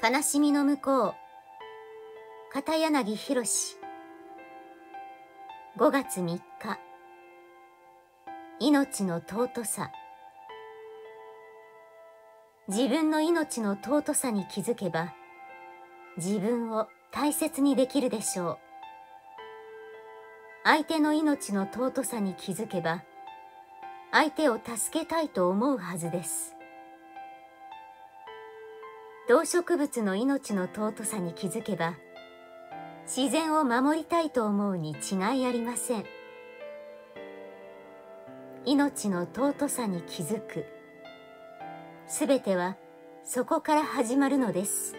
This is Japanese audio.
悲しみの向こう、片柳宏。5月3日。命の尊さ。自分の命の尊さに気づけば、自分を大切にできるでしょう。相手の命の尊さに気づけば、相手を助けたいと思うはずです。動植物の命の尊さに気づけば、自然を守りたいと思うに違いありません。命の尊さに気づく。すべてはそこから始まるのです。